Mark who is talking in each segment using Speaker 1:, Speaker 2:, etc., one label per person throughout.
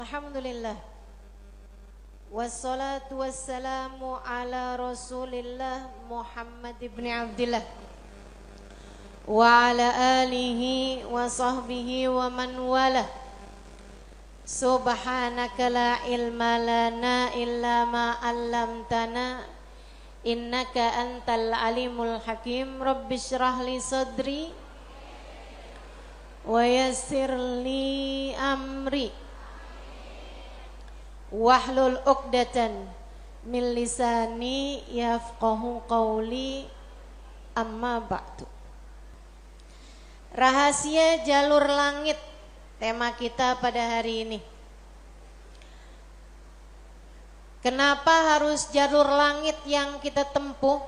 Speaker 1: Alhamdulillah. Wassalatu wassalamu ala Rasulillah Muhammad ibn Abdillah wa ala alihi wa sahbihi wa man wala. Subhanaka la ilma lana illa ma 'allamtana innaka antal alimul hakim. Rabbi shrah li sadri wa yassir li amri wahlul 'uqdatan min lisani yafqahu qawli, amma ba'du. Rahasia jalur langit, tema kita pada hari ini. Kenapa harus jalur langit yang kita tempuh?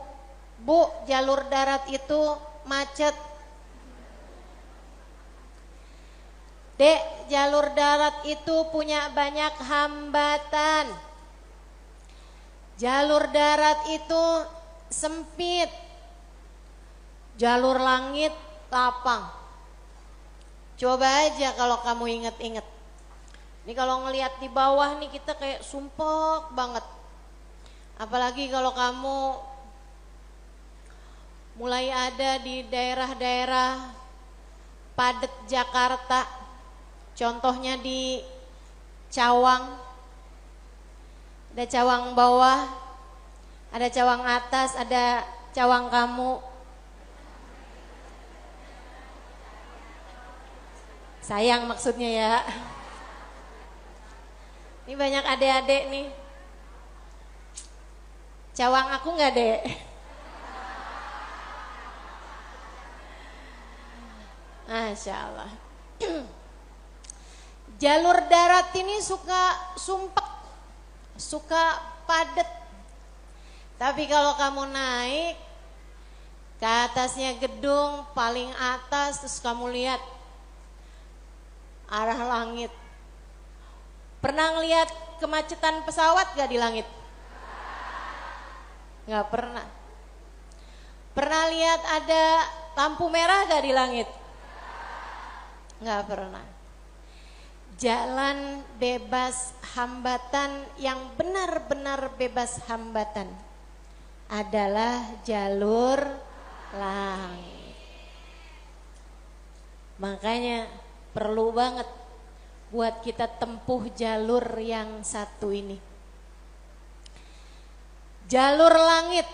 Speaker 1: Bu, jalur darat itu macet. Dek, jalur darat itu punya banyak hambatan. Jalur darat itu sempit. Jalur langit lapang. Coba aja kalau kamu inget-inget. Ini kalau ngelihat di bawah nih kita kayak sumpek banget. Apalagi kalau kamu mulai ada di daerah-daerah padat Jakarta. Contohnya di Cawang, ada Cawang bawah, ada Cawang atas, ada Cawang kamu. Sayang maksudnya ya. Ini banyak adik-adik nih. Cawang aku nggak, Dek? Masya Allah. Jalur darat ini suka sumpek, suka padat. Tapi kalau kamu naik ke atasnya gedung paling atas, terus kamu lihat arah langit. Pernah ngelihat kemacetan pesawat gak di langit? Gak pernah. Pernah lihat ada lampu merah gak di langit? Gak pernah. Jalan bebas hambatan, yang benar-benar bebas hambatan adalah jalur langit. Makanya perlu banget buat kita tempuh jalur yang satu ini. Jalur langit,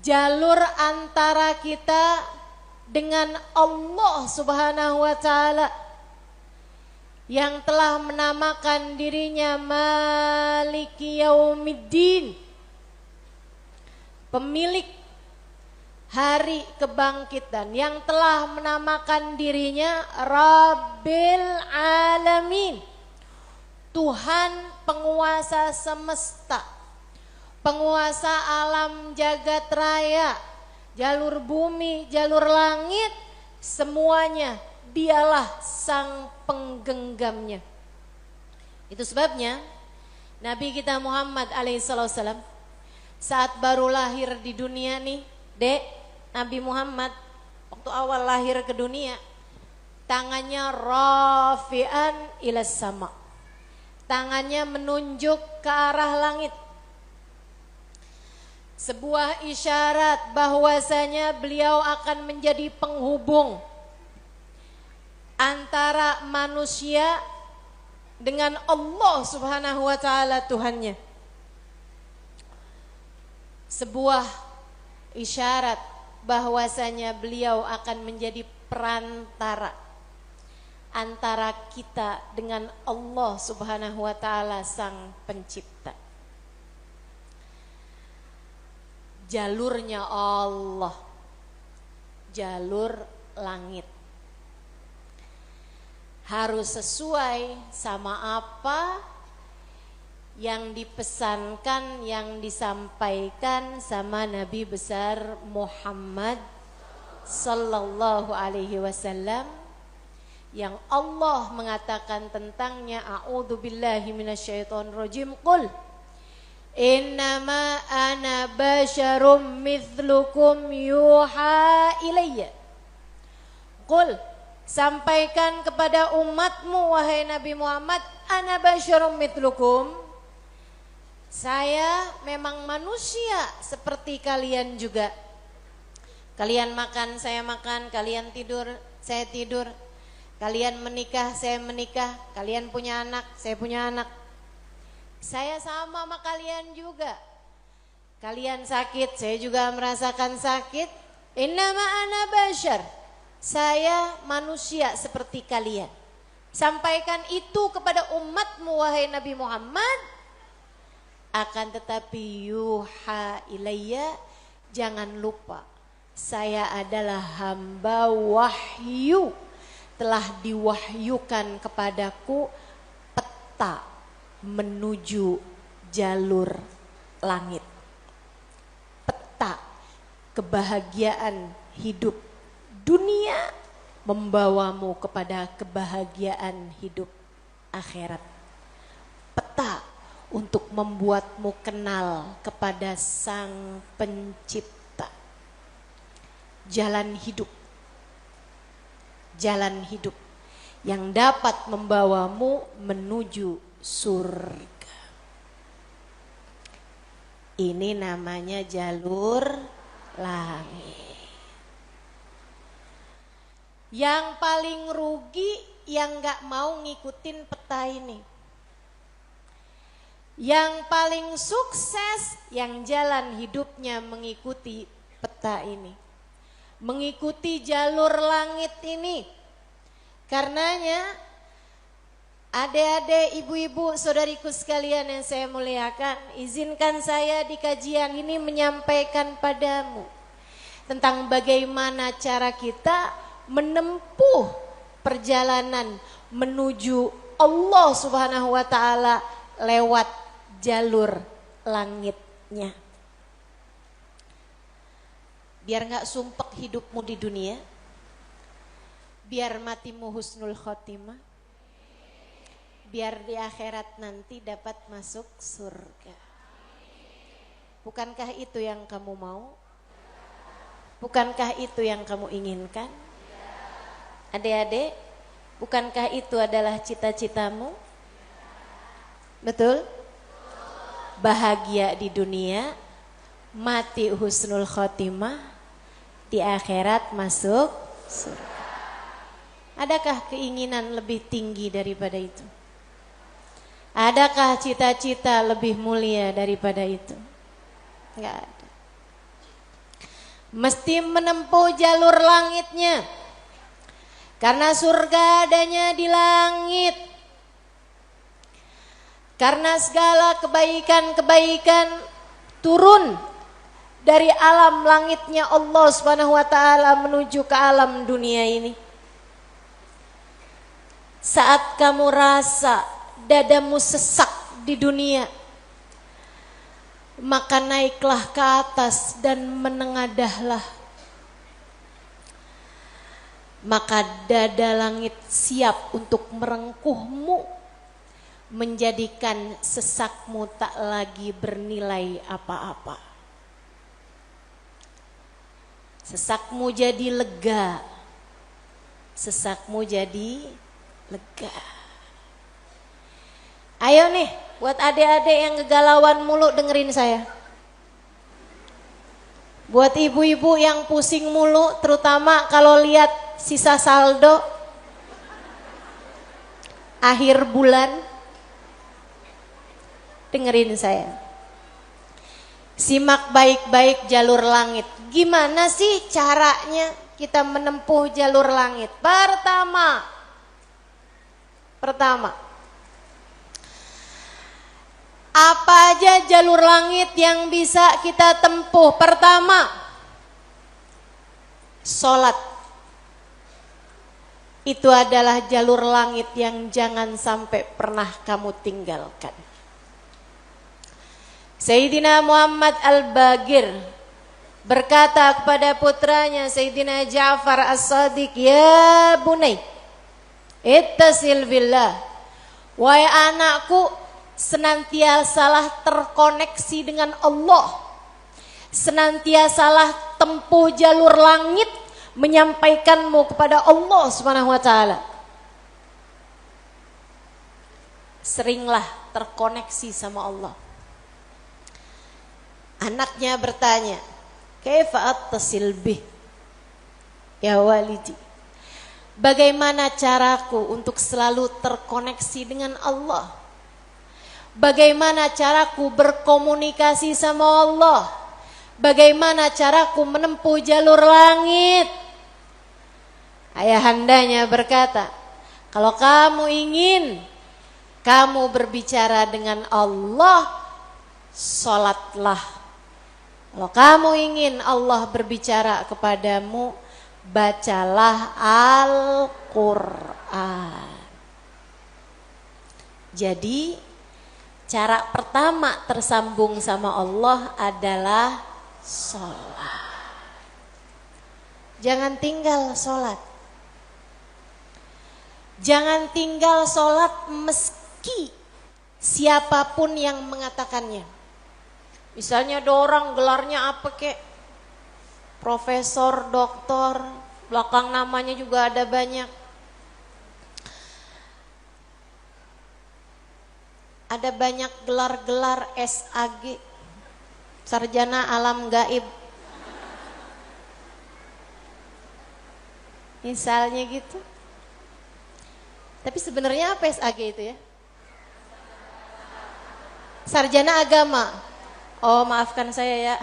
Speaker 1: jalur antara kita dengan Allah Subhanahu wa Ta'ala, yang telah menamakan dirinya Maliki Yaumiddin, pemilik hari kebangkitan, yang telah menamakan dirinya Rabbil Alamin, Tuhan penguasa semesta, penguasa alam jagat raya, jalur bumi, jalur langit, semuanya dialah sang penggenggamnya. Itu sebabnya Nabi kita Muhammad alaihissalam saat baru lahir di dunia nih, Dek, Nabi Muhammad waktu awal lahir ke dunia, tangannya rafi'an ilas sama, tangannya menunjuk ke arah langit. Sebuah isyarat bahwasanya beliau akan menjadi penghubung antara manusia dengan Allah Subhanahu wa Ta'ala Tuhannya. Sebuah isyarat bahwasanya beliau akan menjadi perantara antara kita dengan Allah Subhanahu wa Ta'ala Sang Pencipta. Jalurnya Allah, jalur langit, harus sesuai sama apa yang dipesankan, yang disampaikan sama Nabi besar Muhammad sallallahu alaihi wasallam, yang Allah mengatakan tentangnya, a'udzubillahi minasyaitonirrajim, qul innama ana basyarum mithlukum yuha ilayya. Qul, Sampaikan kepada umatmu wahai Nabi Muhammad, ana basyarum mitlukum. Saya memang manusia seperti kalian juga. Kalian makan, saya makan, kalian tidur, saya tidur. Kalian menikah, saya menikah. Kalian punya anak, saya punya anak. Saya sama kalian juga. Kalian sakit, saya juga merasakan sakit. Innama ana basyar. Saya manusia seperti kalian. Sampaikan itu kepada umatmu wahai Nabi Muhammad. Akan tetapi yuha ilayya, jangan lupa saya adalah hamba wahyu. Telah diwahyukan kepadaku peta menuju jalur langit. Peta kebahagiaan hidup dunia membawamu kepada kebahagiaan hidup akhirat. Peta untuk membuatmu kenal kepada Sang Pencipta. Jalan hidup. Jalan hidup yang dapat membawamu menuju surga. Ini namanya jalur langit. Yang paling rugi yang gak mau ngikutin peta ini. Yang paling sukses yang jalan hidupnya mengikuti peta ini. Mengikuti jalur langit ini. Karenanya adik-adik, ibu-ibu, saudariku sekalian yang saya muliakan, izinkan saya di kajian ini menyampaikan padamu tentang bagaimana cara kita menempuh perjalanan menuju Allah Subhanahu wa taala lewat jalur langitnya. Biar gak sumpek hidupmu di dunia, biar matimu husnul khotimah, biar di akhirat nanti dapat masuk surga. Bukankah itu yang kamu mau? Bukankah itu yang kamu inginkan? Adik-adik, bukankah itu adalah cita-citamu? Betul? Bahagia di dunia, mati husnul khotimah, di akhirat masuk surga. Adakah keinginan lebih tinggi daripada itu? Adakah cita-cita lebih mulia daripada itu? Enggak ada. Mesti menempuh jalur langitnya. Karena surga adanya di langit. Karena segala kebaikan-kebaikan turun dari alam langitnya Allah Subhanahu wa taala menuju ke alam dunia ini. Saat kamu rasa dadamu sesak di dunia, maka naiklah ke atas dan menengadahlah. Maka dada langit siap untuk merengkuhmu, menjadikan sesakmu tak lagi bernilai apa-apa. Sesakmu jadi lega. Sesakmu jadi lega. Ayo nih, buat adik-adik yang kegalauan mulu dengerin saya. Buat ibu-ibu yang pusing mulu, terutama kalau lihat sisa saldo akhir bulan, dengerin saya. Simak baik-baik jalur langit. Gimana sih caranya kita menempuh jalur langit? Pertama, apa aja jalur langit yang bisa kita tempuh? Pertama, sholat. Itu adalah jalur langit yang jangan sampai pernah kamu tinggalkan. Sayyidina Muhammad Al-Bagir berkata kepada putranya Sayyidina Ja'far As-Sadiq, "Ya bunai, ittasil billah." Wahai anakku, senantiasalah terkoneksi dengan Allah. Senantiasalah tempuh jalur langit menyampaikanmu kepada Allah Subhanahu wa taala. Seringlah terkoneksi sama Allah. Anaknya bertanya, "Kaifa attasil bih ya walidi?" Bagaimana caraku untuk selalu terkoneksi dengan Allah? Bagaimana caraku berkomunikasi sama Allah? Bagaimana caraku menempuh jalur langit? Ayahandanya berkata, kalau kamu ingin kamu berbicara dengan Allah, sholatlah. Kalau kamu ingin Allah berbicara kepadamu, bacalah Al-Quran. Jadi cara pertama tersambung sama Allah adalah sholat. Jangan tinggal sholat. Jangan tinggal sholat meski siapapun yang mengatakannya. Misalnya ada orang gelarnya apa kek? Profesor, doktor, belakang namanya juga ada banyak. Ada banyak gelar-gelar SAG, sarjana alam gaib. Misalnya gitu. Tapi sebenarnya apa SAG itu ya? Sarjana agama. Oh, maafkan saya ya.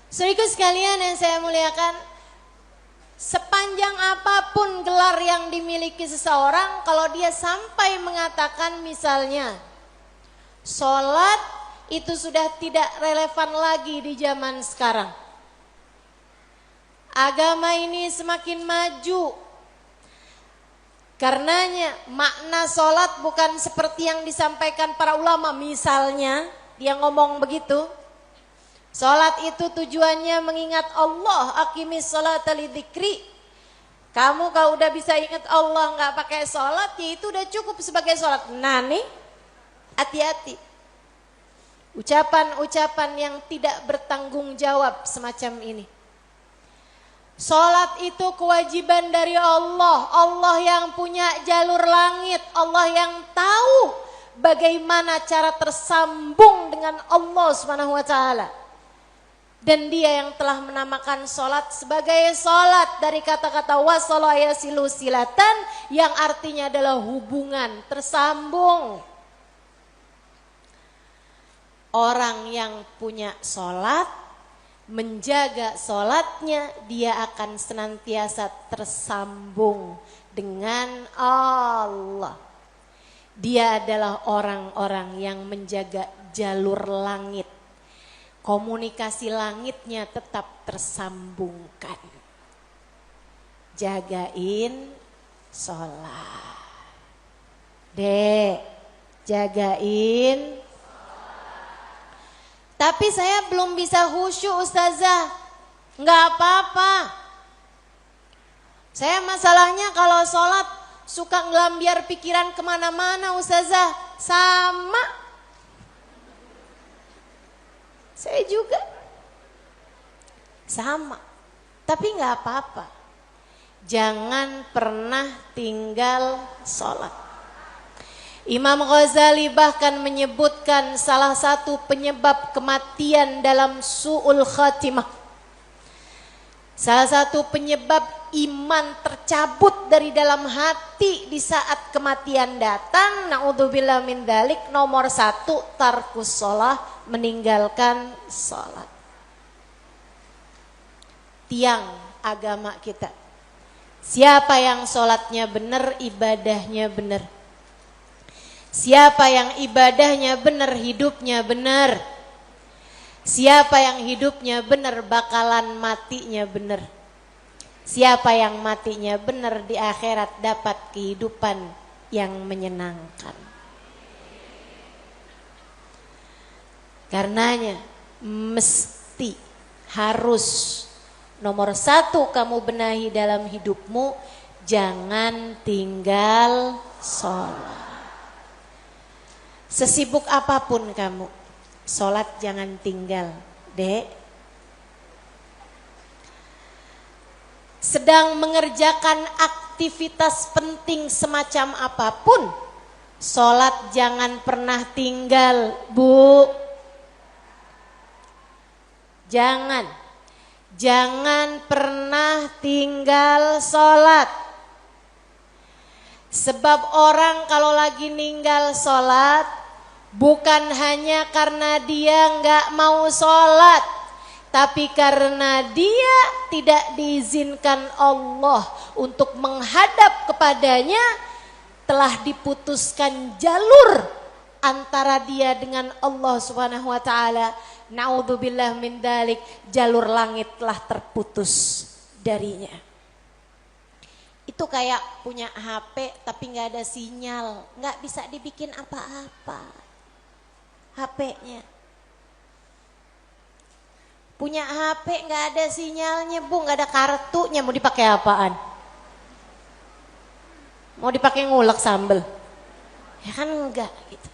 Speaker 1: Saudaraku sekalian yang saya muliakan, sepanjang apapun gelar yang dimiliki seseorang, kalau dia sampai mengatakan misalnya sholat itu sudah tidak relevan lagi di zaman sekarang. Agama ini semakin maju. Karenanya makna sholat bukan seperti yang disampaikan para ulama. Misalnya dia ngomong begitu, sholat itu tujuannya mengingat Allah, aqimis sholata lidzikri. Kamu kalau udah bisa ingat Allah nggak pakai sholat, ya itu udah cukup sebagai sholat. Nah nih, hati-hati. Ucapan-ucapan yang tidak bertanggung jawab semacam ini. Sholat itu kewajiban dari Allah. Allah yang punya jalur langit. Allah yang tahu bagaimana cara tersambung dengan Allah Subhanahu wa taala. Dan dia yang telah menamakan sholat sebagai sholat dari kata-kata wasala yasilu silatan, yang artinya adalah hubungan, tersambung. Orang yang punya sholat, menjaga sholatnya, dia akan senantiasa tersambung dengan Allah. Dia adalah orang-orang yang menjaga jalur langit. Komunikasi langitnya tetap tersambungkan. Jagain sholat. Dek, jagain. Tapi saya belum bisa khusyuk ustazah. Enggak apa-apa. Saya masalahnya kalau sholat suka ngelambiar pikiran kemana-mana ustazah. Sama. Saya juga. Sama. Tapi enggak apa-apa. Jangan pernah tinggal sholat. Imam Ghazali bahkan menyebutkan salah satu penyebab kematian dalam su'ul khatimah. Salah satu penyebab iman tercabut dari dalam hati di saat kematian datang. Na'udzubillah min dzalik. Nomor 1, tarkus sholah, meninggalkan sholat. Tiang agama kita. Siapa yang sholatnya benar, ibadahnya benar. Siapa yang ibadahnya benar, hidupnya benar. Siapa yang hidupnya benar, bakalan matinya benar. Siapa yang matinya benar, di akhirat dapat kehidupan yang menyenangkan. Karenanya mesti, harus, nomor 1 kamu benahi dalam hidupmu, jangan tinggal sholat. Sesibuk apapun kamu, sholat jangan tinggal. Dek, sedang mengerjakan aktivitas penting semacam apapun, sholat jangan pernah tinggal, Bu. Jangan pernah tinggal sholat. Sebab orang kalau lagi ninggal sholat, bukan hanya karena dia nggak mau sholat, tapi karena dia tidak diizinkan Allah untuk menghadap kepadanya, telah diputuskan jalur antara dia dengan Allah Subhanahu wa taala. Naudzubillah min dalik, jalur langit telah terputus darinya. Itu kayak punya HP tapi nggak ada sinyal, nggak bisa dibikin apa-apa HP-nya. Punya HP nggak ada sinyalnya, Bu, nggak ada kartunya, mau dipakai apaan? Mau dipakai ngulek sambel? Ya kan enggak gitu.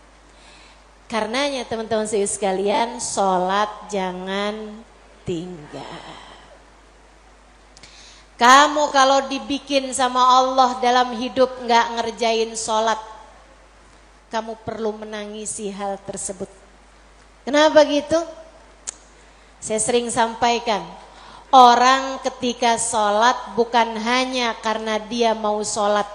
Speaker 1: Karenanya teman-teman sekalian, sholat jangan tinggal. Kamu kalau dibikin sama Allah dalam hidup nggak ngerjain sholat, kamu perlu menangisi hal tersebut. Kenapa gitu? Saya sering sampaikan, orang ketika sholat bukan hanya karena dia mau sholat,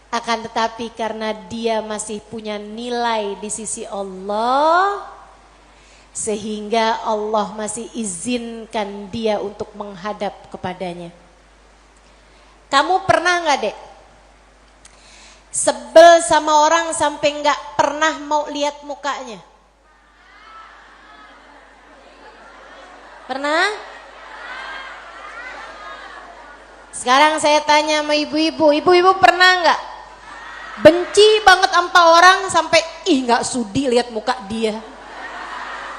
Speaker 1: akan tetapi karena dia masih punya nilai di sisi Allah, sehingga Allah masih izinkan dia untuk menghadap kepadanya. Kamu pernah gak, Dek, sebel sama orang sampai gak pernah mau lihat mukanya? Pernah? Sekarang saya tanya sama ibu-ibu, ibu-ibu pernah gak benci banget sama orang sampai gak sudi lihat muka dia?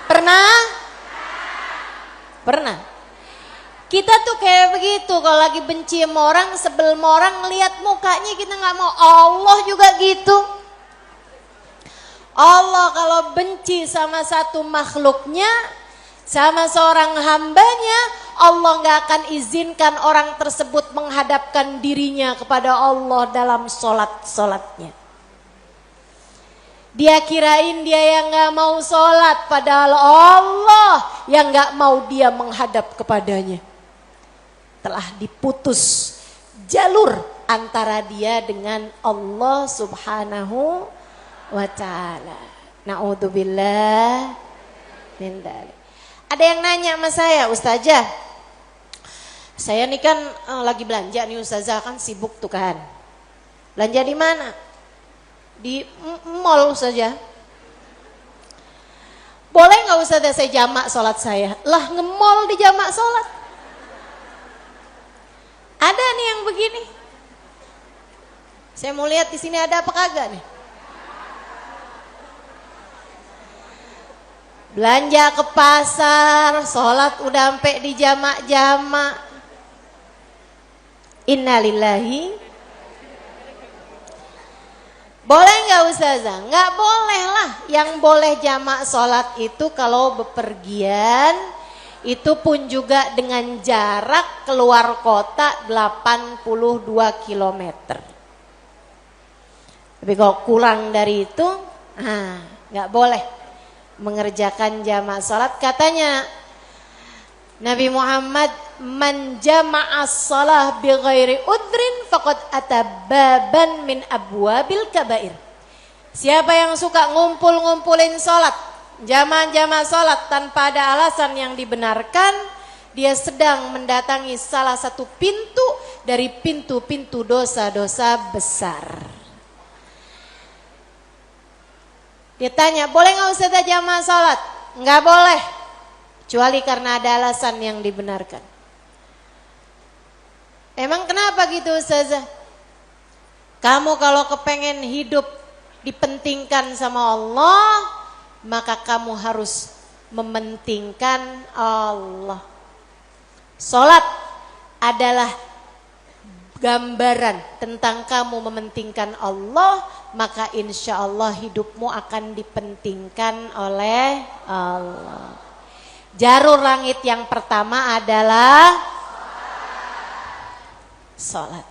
Speaker 1: Pernah? Pernah. Kita tuh kayak begitu, kalau lagi benci sama orang, sebel sama orang, ngelihat mukanya kita gak mau. Allah juga gitu. Allah kalau benci sama satu makhluknya, sama seorang hambanya, Allah gak akan izinkan orang tersebut menghadapkan dirinya kepada Allah dalam sholat-sholatnya. Dia kirain dia yang gak mau sholat, padahal Allah yang gak mau dia menghadap kepadanya. Telah diputus jalur antara dia dengan Allah Subhanahu wa ta'ala. Na'udzubillah min dzalik. Ada yang nanya sama saya, Ustazah, saya nih kan lagi belanja nih Ustazah, kan sibuk tuh kan. Belanja di mana? Di mall Ustazah. Boleh gak Ustazah saya jamak sholat saya? Lah, nge-mall di jamak sholat. Ada nih yang begini. Saya mau lihat di sini ada apa kagak nih? Belanja ke pasar, sholat udah sampai di jamak-jamak. Innalillahi. Boleh nggak Ustazah? Nggak boleh lah. Yang boleh jamak sholat itu kalau bepergian, itu pun juga dengan jarak keluar kota 82 km. Tapi kalau kurang dari itu, nggak boleh mengerjakan jamak salat. Katanya Nabi Muhammad, man jama'as salah bi ghairi udrin faqad atababan min abwabil kabair. Siapa yang suka ngumpul-ngumpulin salat, jamak-jamak salat tanpa ada alasan yang dibenarkan, dia sedang mendatangi salah satu pintu dari pintu-pintu dosa-dosa besar. Dia tanya, boleh gak Ustazah jamaah sholat? Enggak boleh, kecuali karena ada alasan yang dibenarkan. Emang kenapa gitu Ustazah? Kamu kalau kepengen hidup dipentingkan sama Allah, maka kamu harus mementingkan Allah. Sholat adalah gambaran tentang kamu mementingkan Allah, maka insya Allah hidupmu akan dipentingkan oleh Allah. Jalur langit yang pertama adalah sholat.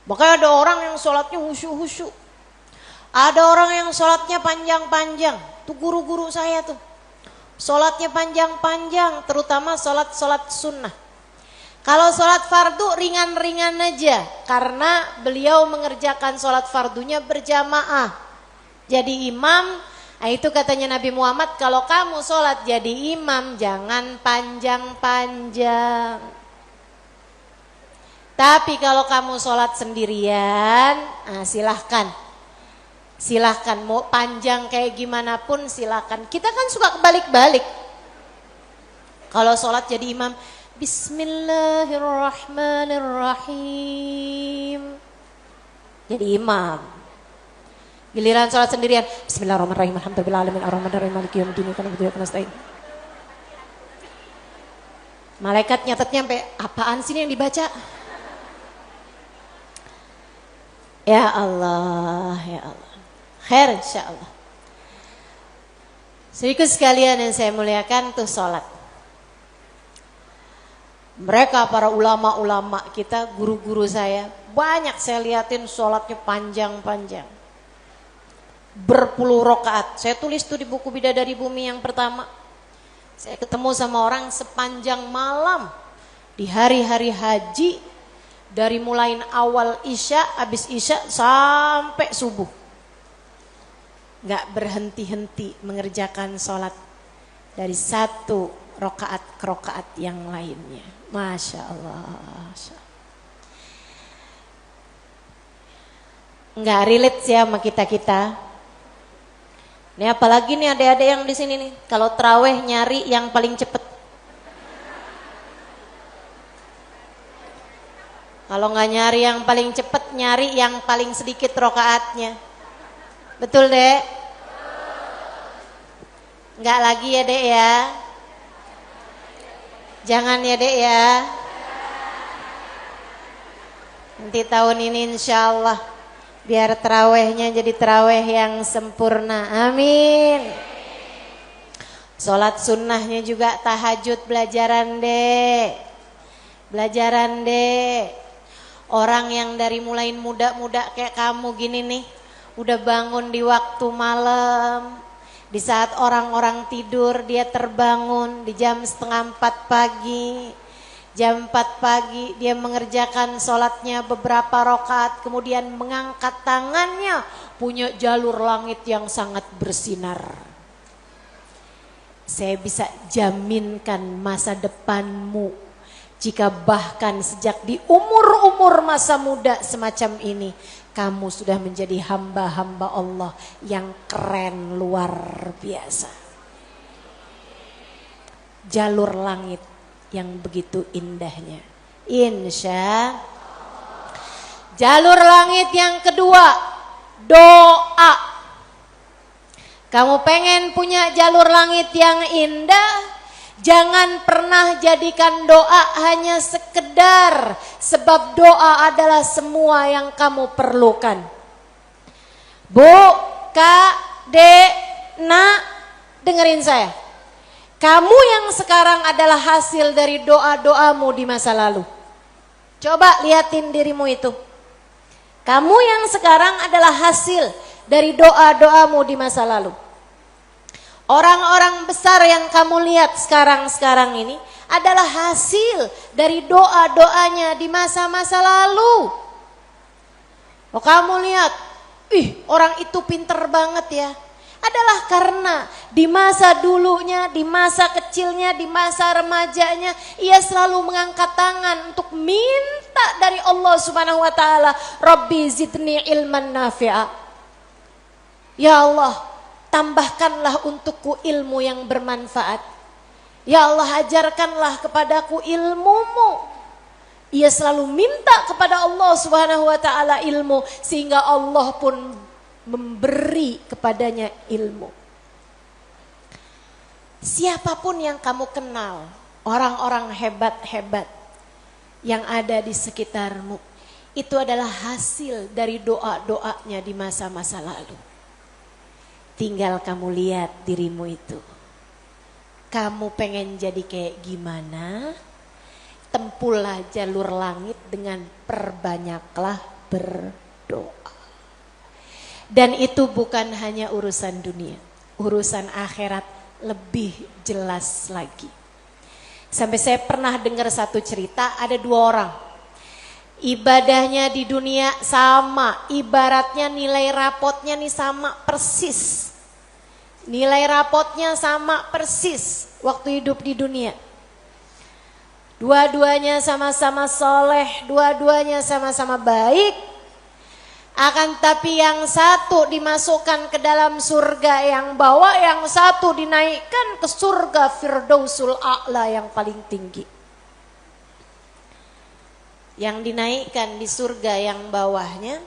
Speaker 1: Makanya ada orang yang sholatnya khusyuk-khusyuk. Ada orang yang sholatnya panjang-panjang. Tuh guru-guru saya tuh. Sholatnya panjang-panjang, terutama sholat sunnah. Kalau sholat fardu ringan-ringan aja. Karena beliau mengerjakan sholat fardunya berjamaah. Jadi imam, nah itu katanya Nabi Muhammad, kalau kamu sholat jadi imam jangan panjang-panjang. Tapi kalau kamu sholat sendirian, nah silahkan. Silahkan, mau panjang kayak gimana pun silahkan. Kita kan suka kebalik-balik. Kalau sholat jadi imam, Bismillahirrahmanirrahim. Jadi imam. Giliran sholat sendirian, Bismillahirrahmanirrahim, alhamdulillahirabbil alamin, arrahmanirrahim, maliki yaumiddin, iyyaka na'budu wa iyyaka nasta'in. Malaikat nyatetnya sampai apaan sih ini yang dibaca? Ya Allah, ya Allah. Khair insyaallah. Sedikit sekalian yang saya muliakan tuh sholat. Mereka para ulama-ulama kita, guru-guru saya, banyak saya liatin sholatnya panjang-panjang. Berpuluh rakaat. Saya tulis tuh di buku Bidadari Bumi yang pertama. Saya ketemu sama orang sepanjang malam di hari-hari haji, dari mulai awal isya, habis isya sampai subuh. Gak berhenti-henti mengerjakan sholat dari satu rakaat ke rakaat yang lainnya. Masya Allah. Gak relate sih sama kita-kita. Ini apalagi nih adik-adik yang di sini nih, kalau terawih nyari yang paling cepet. Kalau nggak nyari yang paling cepet, nyari yang paling sedikit rakaatnya. Betul dek? Enggak lagi ya dek ya? Jangan ya dek ya? Nanti tahun ini insya Allah biar terawihnya jadi terawih yang sempurna. Amin. Sholat sunnahnya juga tahajud belajaran dek. Belajaran dek. Orang yang dari mulai muda-muda kayak kamu gini nih, udah bangun di waktu malam, di saat orang-orang tidur dia terbangun di jam 3:30 pagi. Jam 4 pagi dia mengerjakan sholatnya beberapa rakaat, kemudian mengangkat tangannya, punya jalur langit yang sangat bersinar. Saya bisa jaminkan masa depanmu jika bahkan sejak di umur-umur masa muda semacam ini kamu sudah menjadi hamba-hamba Allah yang keren luar biasa. Jalur langit yang begitu indahnya. Insya Allah. Jalur langit yang kedua, doa. Kamu pengen punya jalur langit yang indah? Jangan pernah jadikan doa hanya sekedar, sebab doa adalah semua yang kamu perlukan. Bu, Kak, Dek, Nak, dengerin saya. Kamu yang sekarang adalah hasil dari doa-doamu di masa lalu. Coba liatin dirimu itu. Kamu yang sekarang adalah hasil dari doa-doamu di masa lalu. Orang-orang besar yang kamu lihat sekarang ini adalah hasil dari doa-doanya di masa-masa lalu. Oh, kamu lihat, orang itu pinter banget ya. Adalah karena di masa dulunya, di masa kecilnya, di masa remajanya, ia selalu mengangkat tangan untuk minta dari Allah Subhanahu wa taala, Rabbi zidni ilman nafi'a. Ya Allah, tambahkanlah untukku ilmu yang bermanfaat. Ya Allah, ajarkanlah kepadaku ilmumu. Ia selalu minta kepada Allah Subhanahu wa taala ilmu, sehingga Allah pun memberi kepadanya ilmu. Siapapun yang kamu kenal, orang-orang hebat-hebat yang ada di sekitarmu, itu adalah hasil dari doa-doanya di masa-masa lalu. Tinggal kamu lihat dirimu itu. Kamu pengen jadi kayak gimana? tempuhlah jalur langit dengan perbanyaklah berdoa. Dan itu bukan hanya urusan dunia, urusan akhirat lebih jelas lagi. Sampai saya pernah dengar satu cerita, ada 2 orang. Ibadahnya di dunia sama, ibaratnya nilai rapotnya nih sama persis. Nilai rapotnya sama persis waktu hidup di dunia. Dua-duanya sama-sama soleh, dua-duanya sama-sama baik. Akan tapi yang satu dimasukkan ke dalam surga yang bawah, yang satu dinaikkan ke surga Firdausul A'la yang paling tinggi. Yang dinaikkan di surga yang bawahnya,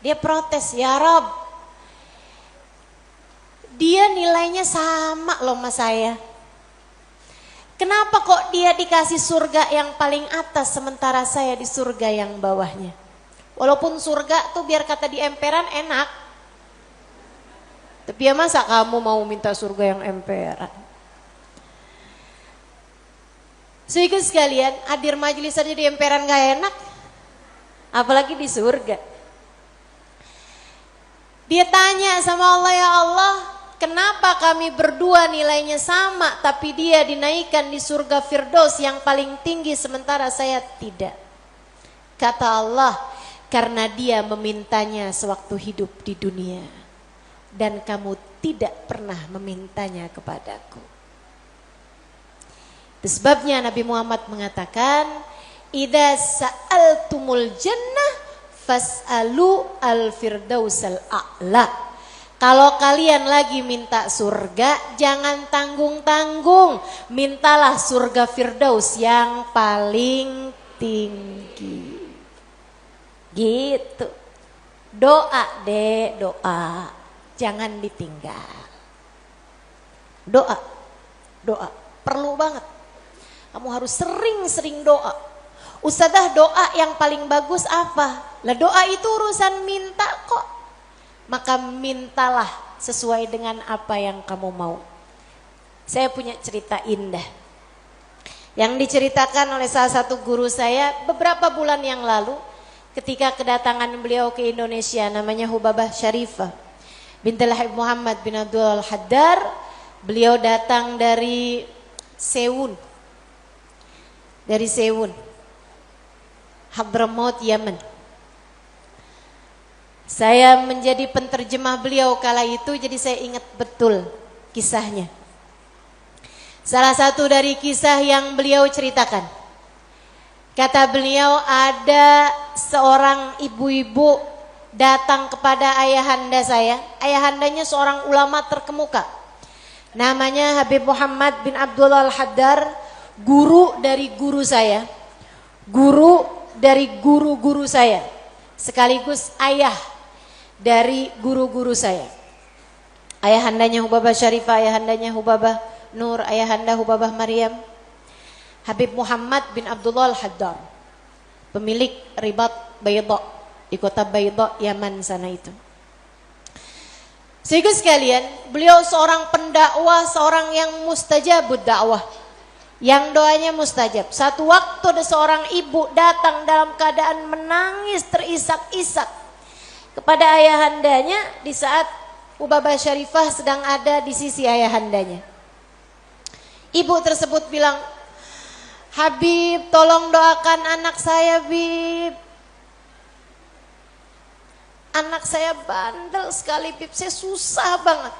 Speaker 1: dia protes, ya Rob, dia nilainya sama loh sama saya. Kenapa kok dia dikasih surga yang paling atas sementara saya di surga yang bawahnya? Walaupun surga tuh biar kata di emperan enak. Tapi ya masa kamu mau minta surga yang emperan? Sehingga sekalian hadir majelis aja di emperan gak enak. Apalagi di surga. Dia tanya sama Allah, ya Allah, kenapa kami berdua nilainya sama tapi dia dinaikkan di surga Firdaus yang paling tinggi sementara saya tidak? Kata Allah, karena dia memintanya sewaktu hidup di dunia dan kamu tidak pernah memintanya kepadaku. Itu sebabnya Nabi Muhammad mengatakan, idza sa'altumul jannah fas'alu al-firdausal a'la. Kalau kalian lagi minta surga, jangan tanggung-tanggung, mintalah surga Firdaus yang paling tinggi. Gitu. Doa deh, doa. Jangan ditinggal. Doa. Doa. Perlu banget. Kamu harus sering-sering doa. Ustadzah, doa yang paling bagus apa? Lah doa itu urusan minta kok. Maka mintalah sesuai dengan apa yang kamu mau. Saya punya cerita indah yang diceritakan oleh salah satu guru saya beberapa bulan yang lalu ketika kedatangan beliau ke Indonesia, namanya Hubabah Syarifah binti Habib Muhammad bin Abdul Haddar. Beliau datang dari Sewun, Hadramaut, Yaman. Saya menjadi penterjemah beliau kala itu, jadi saya ingat betul kisahnya. Salah satu dari kisah yang beliau ceritakan, kata beliau, ada seorang ibu-ibu datang kepada ayahanda saya. Ayahandanya seorang ulama terkemuka, namanya Habib Muhammad bin Abdullah Al-Haddar, guru dari guru saya, guru dari guru-guru saya, sekaligus ayah dari guru-guru saya. Ayahandanya Hubabah Syarifah, ayahandanya Hubabah Nur, ayahanda Hubabah Maryam. Habib Muhammad bin Abdullah Al-Haddar, pemilik Ribat Bayda di kota Bayda, Yaman sana itu. Sehingga sekalian, beliau seorang pendakwah, seorang yang mustajabud dakwah, yang doanya mustajab. Satu waktu ada seorang ibu datang dalam keadaan menangis terisak-isak kepada ayahandanya di saat Hubabah Syarifah sedang ada di sisi ayahandanya. Ibu tersebut bilang, Habib, tolong doakan anak saya, Bib. Anak saya bandel sekali, Bib. Saya susah banget.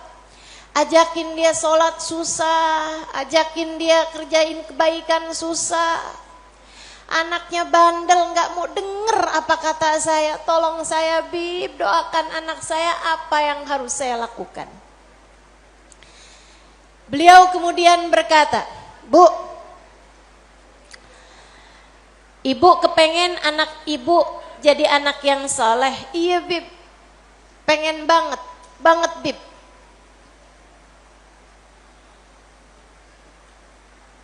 Speaker 1: Ajakin dia sholat susah, ajakin dia kerjain kebaikan susah. Anaknya bandel, gak mau denger apa kata saya. Tolong saya, Bib, doakan anak saya, apa yang harus saya lakukan. Beliau kemudian berkata, Bu, ibu kepengen anak ibu jadi anak yang soleh. Iya, Bib, pengen banget Bib.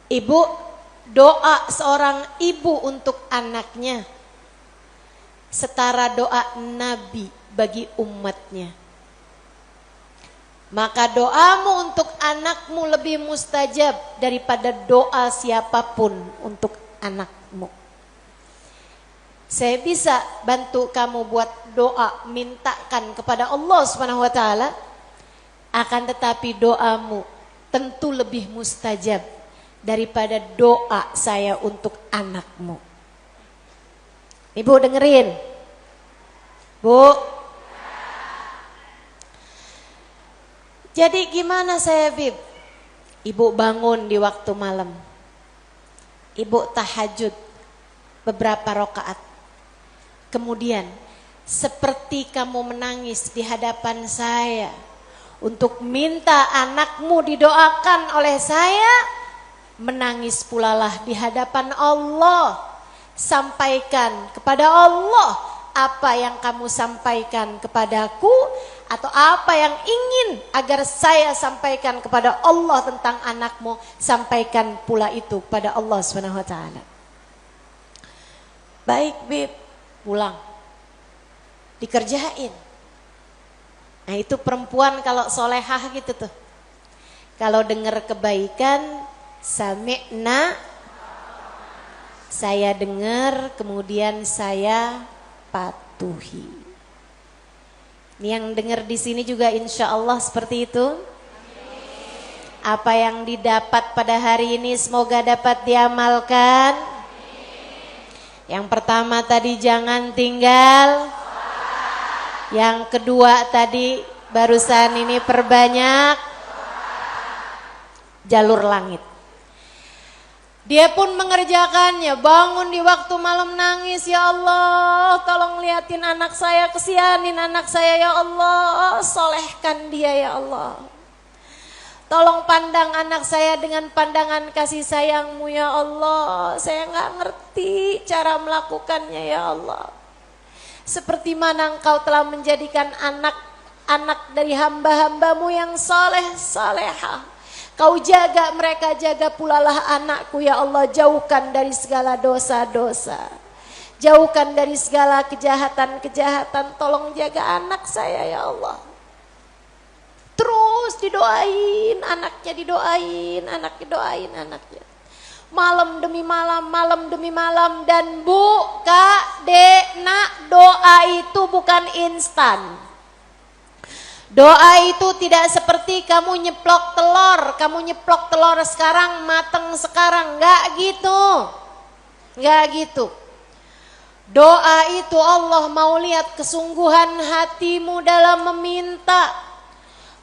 Speaker 1: Ibu, doa seorang ibu untuk anaknya setara doa Nabi bagi umatnya. Maka doamu untuk anakmu lebih mustajab daripada doa siapapun untuk anakmu. Saya bisa bantu kamu buat doa, mintakan kepada Allah Subhanahu wa taala. Akan tetapi doamu tentu lebih mustajab daripada doa saya untuk anakmu. Ibu dengerin. Bu. Jadi gimana saya, Bib? Ibu bangun di waktu malam. Ibu tahajud beberapa rakaat. Kemudian seperti kamu menangis di hadapan saya untuk minta anakmu didoakan oleh saya, menangis pulalah di hadapan Allah. Sampaikan kepada Allah apa yang kamu sampaikan kepadaku, atau apa yang ingin agar saya sampaikan kepada Allah tentang anakmu, sampaikan pula itu kepada Allah Subhanahu wa taala. Baik, Bib, pulang. Dikerjain. Nah, itu perempuan kalau solehah gitu tuh. Kalau dengar kebaikan, sami'na, saya dengar, kemudian saya patuhi. Yang dengar di sini juga insya Allah seperti itu. Apa yang didapat pada hari ini semoga dapat diamalkan. Yang pertama tadi jangan tinggal. Yang kedua tadi barusan ini perbanyak jalur langit. Dia pun mengerjakannya, bangun di waktu malam nangis, ya Allah tolong liatin anak saya, kesianin anak saya ya Allah, solehkan dia ya Allah. Tolong pandang anak saya dengan pandangan kasih sayangmu ya Allah, saya gak ngerti cara melakukannya ya Allah. Seperti mana engkau telah menjadikan anak-anak dari hamba-hambamu yang soleh, solehah. Kau jaga mereka, jaga pula lah anakku ya Allah. Jauhkan dari segala dosa-dosa, jauhkan dari segala kejahatan-kejahatan. Tolong jaga anak saya ya Allah. Terus didoain anaknya, didoain anaknya, doain anaknya. Malam demi malam, malam demi malam. Dan Bu, Kak, Dek, Nak, doa itu bukan instan. Doa itu tidak seperti kamu nyeplok telur. Kamu nyeplok telur sekarang, mateng sekarang. Enggak gitu. Enggak gitu. Doa itu Allah mau lihat kesungguhan hatimu dalam meminta.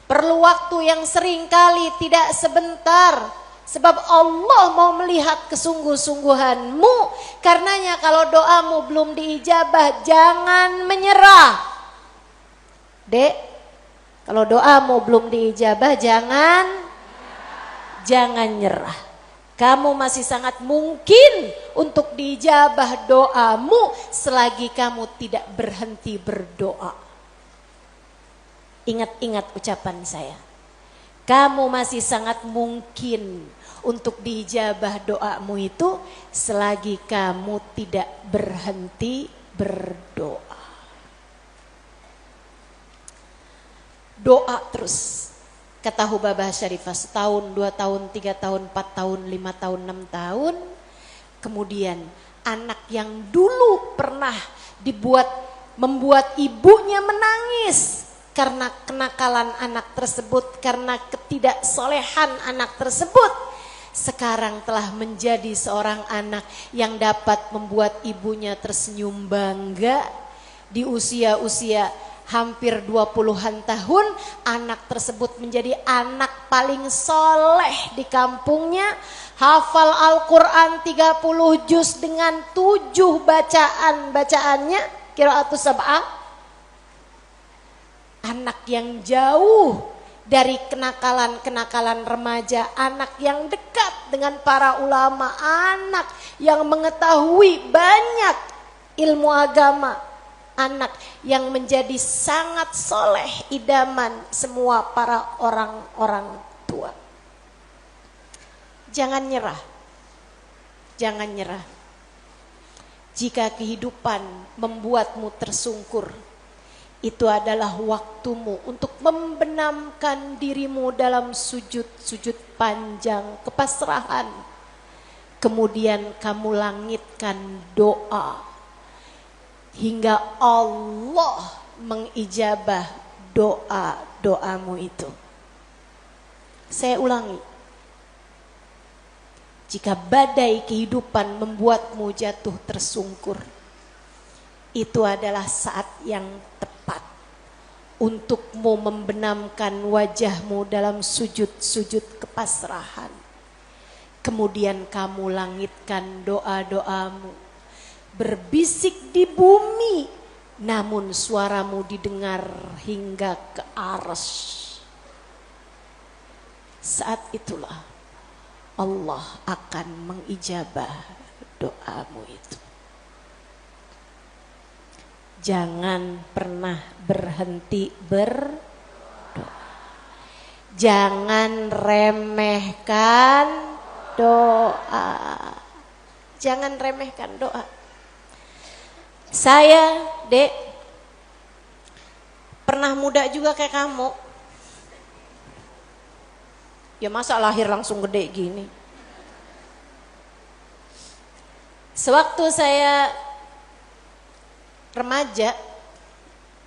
Speaker 1: Perlu waktu yang sering kali, tidak sebentar. Sebab Allah mau melihat kesungguh-sungguhanmu. Karenanya kalau doamu belum diijabah, jangan menyerah. Dek, kalau doamu belum diijabah, jangan nyerah. Kamu masih sangat mungkin untuk diijabah doamu selagi kamu tidak berhenti berdoa. Ingat-ingat ucapan saya. Kamu masih sangat mungkin untuk diijabah doamu itu selagi kamu tidak berhenti berdoa. Doa terus, kata Hubabah Syarifah, setahun, 2 tahun, 3 tahun, 4 tahun, 5 tahun, 6 tahun. Kemudian anak yang dulu pernah membuat ibunya menangis karena kenakalan anak tersebut, karena ketidaksolehan anak tersebut, sekarang telah menjadi seorang anak yang dapat membuat ibunya tersenyum bangga. Di usia-usia hampir 20-an tahun, anak tersebut menjadi anak paling soleh di kampungnya. Hafal Al-Quran 30 juz dengan 7 bacaannya, qiraatus sab'ah. Anak yang jauh dari kenakalan-kenakalan remaja, anak yang dekat dengan para ulama, anak yang mengetahui banyak ilmu agama, anak yang menjadi sangat soleh, idaman semua para orang-orang tua. Jangan nyerah, jangan nyerah. Jika kehidupan membuatmu tersungkur, itu adalah waktumu untuk membenamkan dirimu dalam sujud-sujud panjang kepasrahan kemudian kamu langitkan doa hingga Allah mengijabah doamu itu. Saya ulangi, jika badai kehidupan membuatmu jatuh tersungkur, itu adalah saat yang tepat untukmu membenamkan wajahmu dalam sujud-sujud kepasrahan. Kemudian kamu langitkan doa-doamu, berbisik di bumi, namun suaramu didengar hingga ke arsy. Saat itulah Allah akan mengijabah doamu itu. Jangan pernah berhenti berdoa. Jangan remehkan doa. Jangan remehkan doa. Saya, Dek, pernah muda juga kayak kamu. Ya masa lahir langsung gede gini. Sewaktu saya remaja,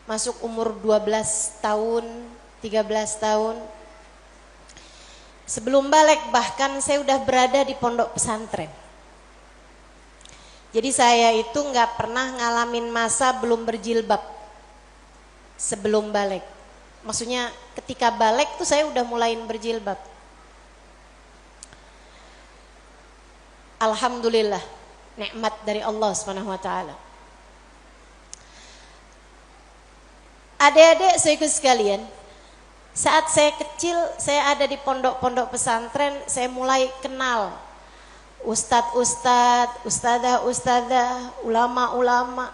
Speaker 1: masuk umur 12 tahun, 13 tahun, sebelum balik bahkan saya udah berada di pondok pesantren. Jadi saya itu nggak pernah ngalamin masa belum berjilbab sebelum balik. Maksudnya ketika balik tuh saya udah mulain berjilbab. Alhamdulillah, nikmat dari Allah SWT. Adik-adik saudaraku sekalian, saat saya kecil, saya ada di pondok-pondok pesantren, saya mulai kenal ustadz-ustadz, ustadzah-ustadzah, ulama-ulama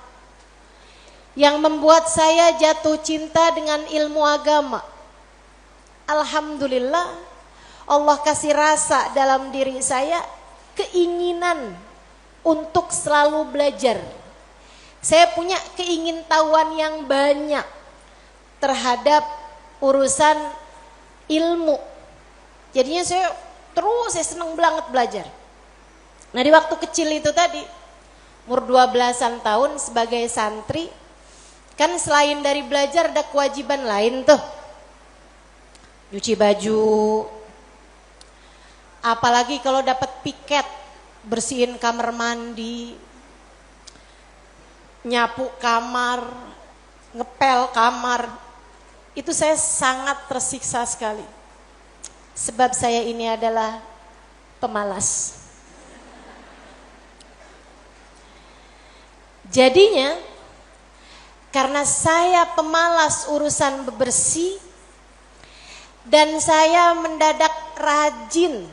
Speaker 1: yang membuat saya jatuh cinta dengan ilmu agama. Alhamdulillah, Allah kasih rasa dalam diri saya keinginan untuk selalu belajar. Saya punya keingintahuan yang banyak terhadap urusan ilmu. Jadinya saya senang banget belajar. Nah di waktu kecil itu tadi, umur 12-an tahun sebagai santri, kan selain dari belajar ada kewajiban lain tuh. Nyuci baju, apalagi kalau dapat piket, bersihin kamar mandi, nyapu kamar, ngepel kamar. Itu saya sangat tersiksa sekali. Sebab saya ini adalah pemalas. Jadinya karena saya pemalas urusan bebersih dan saya mendadak rajin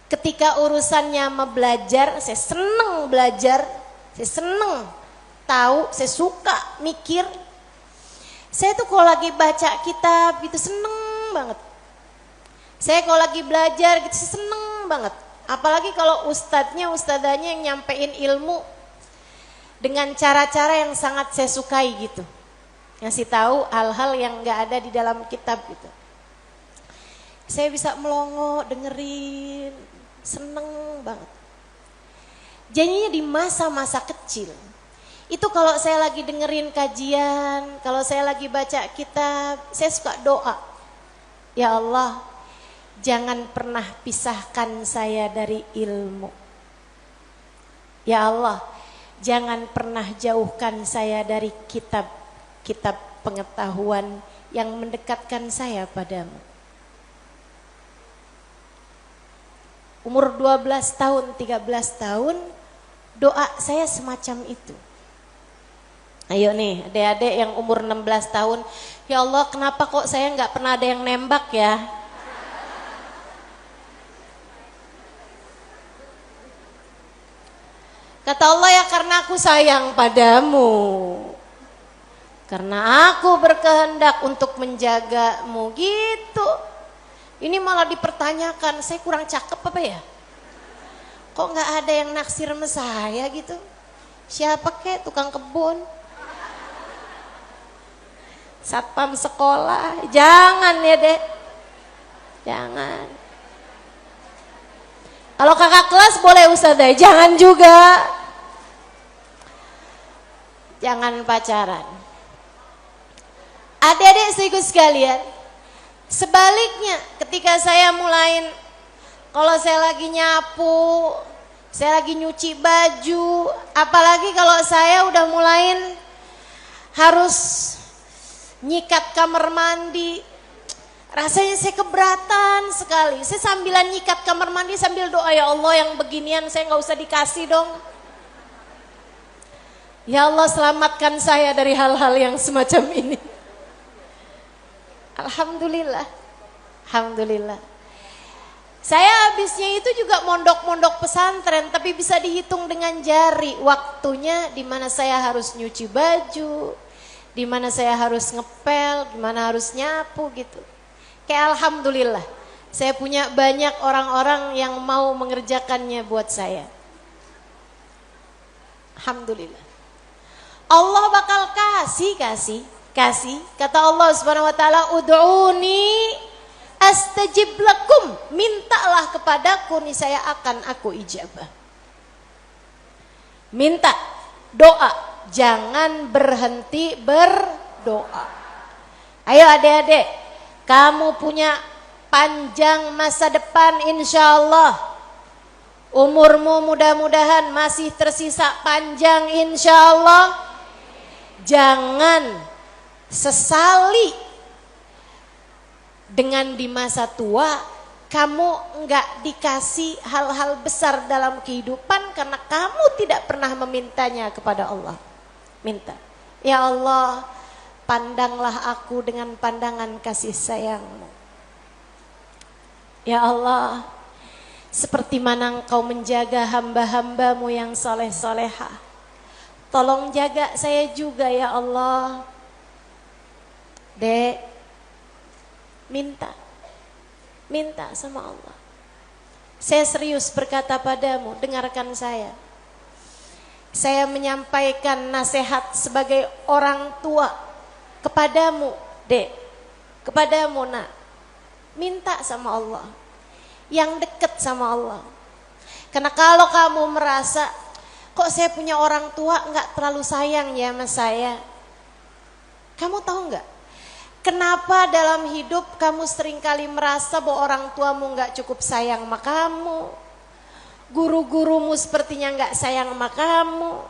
Speaker 1: ketika urusannya belajar, saya seneng belajar, saya seneng tahu, saya suka mikir. Saya tuh kalau lagi baca kitab itu seneng banget. Saya kalau lagi belajar gitu seneng banget. Apalagi kalau ustadzanya yang nyampein ilmu dengan cara-cara yang sangat saya sukai gitu. Ngasih tahu hal-hal yang gak ada di dalam kitab gitu. Saya bisa melongo dengerin, seneng banget. Jadinya di masa-masa kecil itu kalau saya lagi dengerin kajian, kalau saya lagi baca kitab, saya suka doa. Ya Allah, jangan pernah pisahkan saya dari ilmu. Ya Allah, jangan pernah jauhkan saya dari kitab pengetahuan yang mendekatkan saya padamu. Umur 12 tahun, 13 tahun, doa saya semacam itu. Ayo nih adik-adik yang umur 16 tahun, ya Allah kenapa kok saya gak pernah ada yang nembak ya? Kata Allah, ya karena aku sayang padamu. Karena aku berkehendak untuk menjagamu gitu. Ini malah dipertanyakan, saya kurang cakep apa ya? Kok gak ada yang naksir sama saya gitu? Siapa kek tukang kebun? Satpam sekolah? Jangan ya dek. Jangan. Kalau kakak kelas boleh Ustazah, jangan juga. Jangan pacaran. Adik-adik seiku sekalian, sebaliknya ketika saya mulai, kalau saya lagi nyapu, saya lagi nyuci baju, apalagi kalau saya udah mulain harus nyikat kamar mandi, rasanya saya keberatan sekali. Saya sambilan nyikat kamar mandi sambil doa, ya Allah yang beginian saya nggak usah dikasih dong. Ya Allah selamatkan saya dari hal-hal yang semacam ini. Alhamdulillah, alhamdulillah. Saya habisnya itu juga mondok-mondok pesantren, tapi bisa dihitung dengan jari waktunya di mana saya harus nyuci baju, di mana saya harus ngepel, di mana harus nyapu gitu. Kayak alhamdulillah, saya punya banyak orang-orang yang mau mengerjakannya buat saya. Alhamdulillah. Allah bakal kasih. Kata Allah Subhanahu wa taala, "Ud'uni astajib lakum." Mintalah kepadaku, niscaya akan aku ijabah. Minta, doa, jangan berhenti berdoa. Ayo adik-adik, kamu punya panjang masa depan insyaallah. Umurmu mudah-mudahan masih tersisa panjang insyaallah. Jangan sesali dengan di masa tua kamu enggak dikasih hal-hal besar dalam kehidupan karena kamu tidak pernah memintanya kepada Allah. Minta, ya Allah, pandanglah aku dengan pandangan kasih sayang-Mu. Ya Allah, seperti mana Engkau menjaga hamba-hamba-Mu yang soleh-solehah, tolong jaga saya juga ya Allah. Dek, minta sama Allah. Saya serius berkata padamu, dengarkan saya. Saya menyampaikan nasihat sebagai orang tua kepadamu, Dek, kepadamu nak. Minta sama Allah, yang dekat sama Allah. Karena kalau kamu merasa, kok saya punya orang tua nggak terlalu sayang ya sama saya. Kamu tahu nggak? Kenapa dalam hidup kamu seringkali merasa bahwa orang tuamu nggak cukup sayang sama kamu, guru-gurumu sepertinya nggak sayang sama kamu,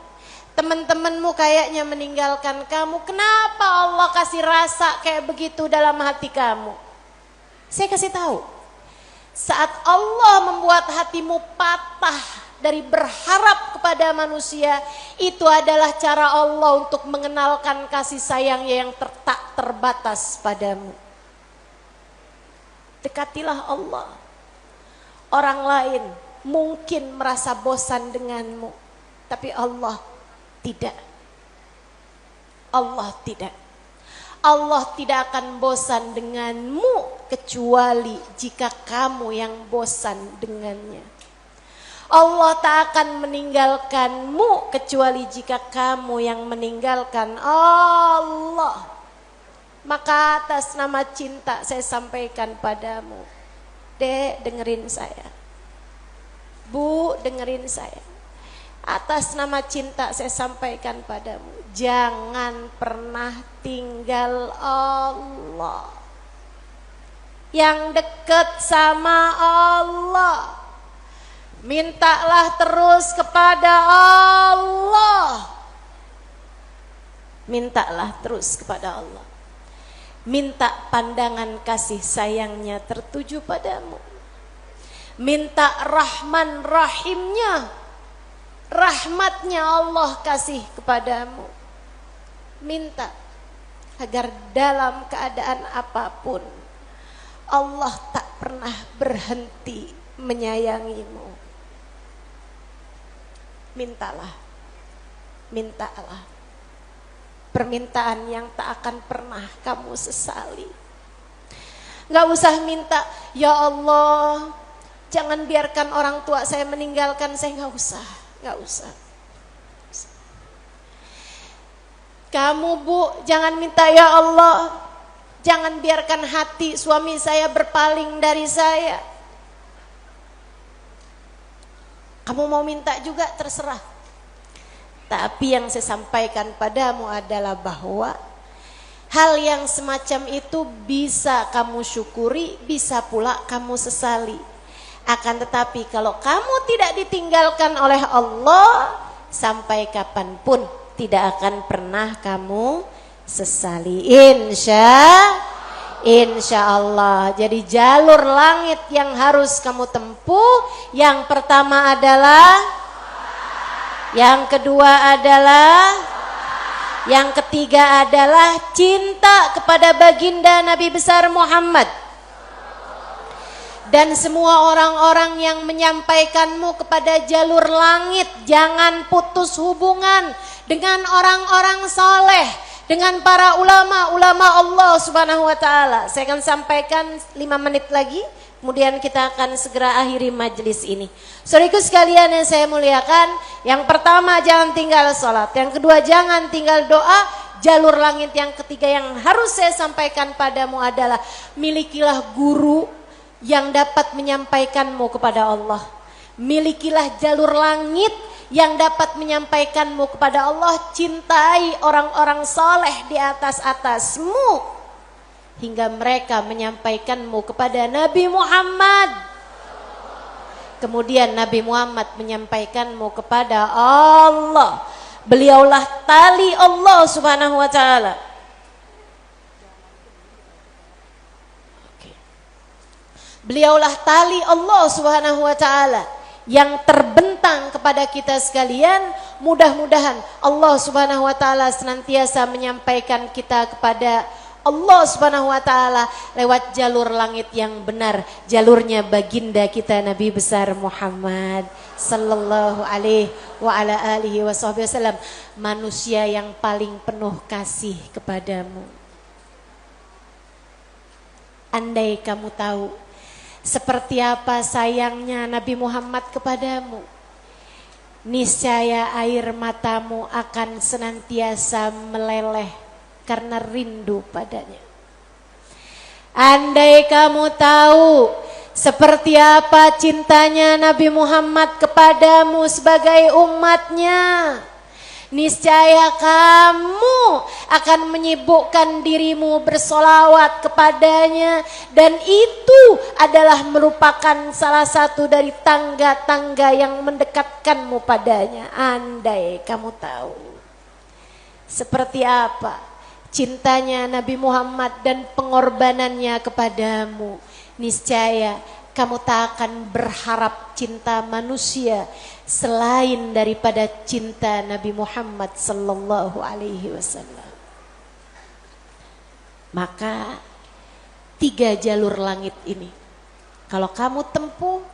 Speaker 1: teman-temanmu kayaknya meninggalkan kamu. Kenapa Allah kasih rasa kayak begitu dalam hati kamu? Saya kasih tahu, saat Allah membuat hatimu patah dari berharap kepada manusia, itu adalah cara Allah untuk mengenalkan kasih sayangnya yang tak terbatas padamu. Dekatilah Allah. Orang lain mungkin merasa bosan denganmu, tapi Allah tidak. Allah tidak. Allah tidak akan bosan denganmu kecuali jika kamu yang bosan dengannya. Allah tak akan meninggalkanmu kecuali jika kamu yang meninggalkan Allah. Maka atas nama cinta saya sampaikan padamu, Dek, dengerin saya. Bu, dengerin saya. Atas nama cinta saya sampaikan padamu, jangan pernah tinggal Allah. Yang dekat sama Allah, mintalah terus kepada Allah. Mintalah terus kepada Allah. Minta pandangan kasih sayangnya tertuju padamu. Minta rahman rahimnya, rahmatnya Allah kasih kepadamu. Minta agar dalam keadaan apapun Allah tak pernah berhenti menyayangimu. Mintalah, mintalah. Permintaan yang tak akan pernah kamu sesali. Gak usah minta, ya Allah, jangan biarkan orang tua saya meninggalkan saya. Gak usah. Kamu Bu, jangan minta, ya Allah, jangan biarkan hati suami saya berpaling dari saya. Kamu mau minta juga terserah. Tapi yang saya sampaikan padamu adalah bahwa hal yang semacam itu bisa kamu syukuri, bisa pula kamu sesali. Akan tetapi kalau kamu tidak ditinggalkan oleh Allah, sampai kapanpun tidak akan pernah kamu sesali. Insya Allah. Jadi jalur langit yang harus kamu tempuh, yang pertama adalah, yang kedua adalah, yang ketiga adalah cinta kepada baginda Nabi besar Muhammad. Dan semua orang-orang yang menyampaikanmu kepada jalur langit, jangan putus hubungan dengan orang-orang soleh, dengan para ulama-ulama Allah Subhanahu wa taala. Saya akan sampaikan 5 menit lagi, kemudian kita akan segera akhiri majelis ini. Saudaraku sekalian yang saya muliakan, yang pertama jangan tinggal sholat, yang kedua jangan tinggal doa. Jalur langit yang ketiga yang harus saya sampaikan padamu adalah milikilah guru yang dapat menyampaikanmu kepada Allah. Milikilah jalur langit yang dapat menyampaikanmu kepada Allah. Cintai orang-orang soleh di atasmu hingga mereka menyampaikanmu kepada Nabi Muhammad. Kemudian Nabi Muhammad menyampaikanmu kepada Allah. Beliaulah tali Allah Subhanahu wa taala. Beliaulah tali Allah Subhanahu wa taala yang terbentang kepada kita sekalian. Mudah-mudahan Allah Subhanahu wa taala senantiasa menyampaikan kita kepada Allah Subhanahu wa taala lewat jalur langit yang benar, jalurnya baginda kita Nabi besar Muhammad sallallahu alaihi wa ala alihi wasallam, manusia yang paling penuh kasih kepadamu. Andai kamu tahu seperti apa sayangnya Nabi Muhammad kepadamu, niscaya air matamu akan senantiasa meleleh karena rindu padanya. Andai kamu tahu seperti apa cintanya Nabi Muhammad kepadamu sebagai umatnya, niscaya kamu akan menyibukkan dirimu bersolawat kepadanya, dan itu adalah merupakan salah satu dari tangga-tangga yang mendekatkanmu padanya. Andai kamu tahu seperti apa cintanya Nabi Muhammad dan pengorbanannya kepadamu, niscaya kamu tak akan berharap cinta manusia selain daripada cinta Nabi Muhammad sallallahu alaihi wasallam. Maka 3 jalur langit ini kalau kamu tempuh,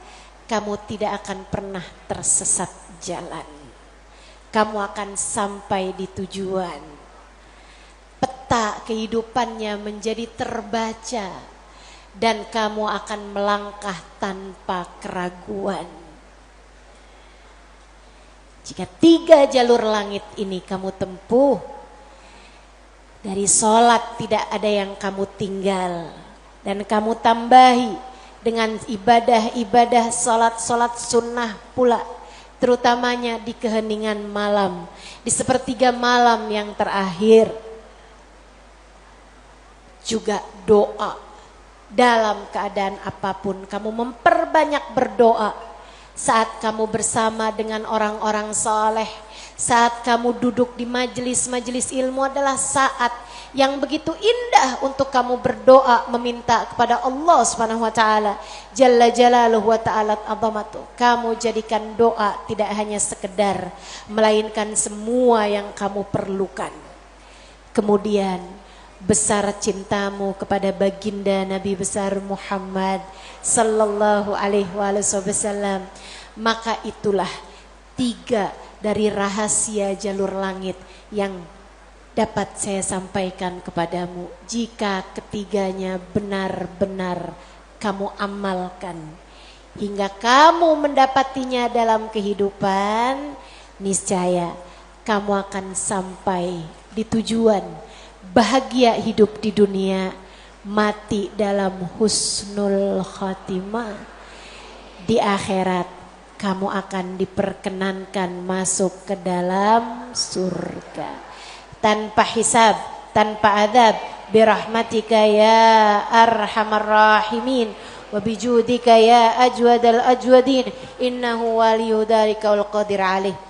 Speaker 1: kamu tidak akan pernah tersesat jalan. Kamu akan sampai di tujuan. Peta kehidupannya menjadi terbaca dan kamu akan melangkah tanpa keraguan. Jika 3 jalur langit ini kamu tempuh, dari sholat tidak ada yang kamu tinggal, dan kamu tambahi dengan ibadah-ibadah sholat-sholat sunnah pula, terutamanya di keheningan malam, di sepertiga malam yang terakhir. Juga doa, dalam keadaan apapun kamu memperbanyak berdoa. Saat kamu bersama dengan orang-orang soleh, saat kamu duduk di majelis-majelis ilmu adalah saat yang begitu indah untuk kamu berdoa meminta kepada Allah Subhanahu wa taala Jalla Jalaluhu wa ta'ala azamatu. Kamu jadikan doa tidak hanya sekedar, melainkan semua yang kamu perlukan. Kemudian besar cintamu kepada baginda Nabi besar Muhammad sallallahu alaihi wasallam, maka itulah 3 dari rahasia jalur langit yang dapat saya sampaikan kepadamu. Jika ketiganya benar-benar kamu amalkan hingga kamu mendapatinya dalam kehidupan, niscaya kamu akan sampai di tujuan, bahagia hidup di dunia, mati dalam husnul khatimah, di akhirat kamu akan diperkenankan masuk ke dalam surga tanpa hisab, tanpa adab, birahmatika ya arhamar rahimin wa bijudika ya ajwadal ajwadin innahu waliyyu dzalika wal qadir alaih.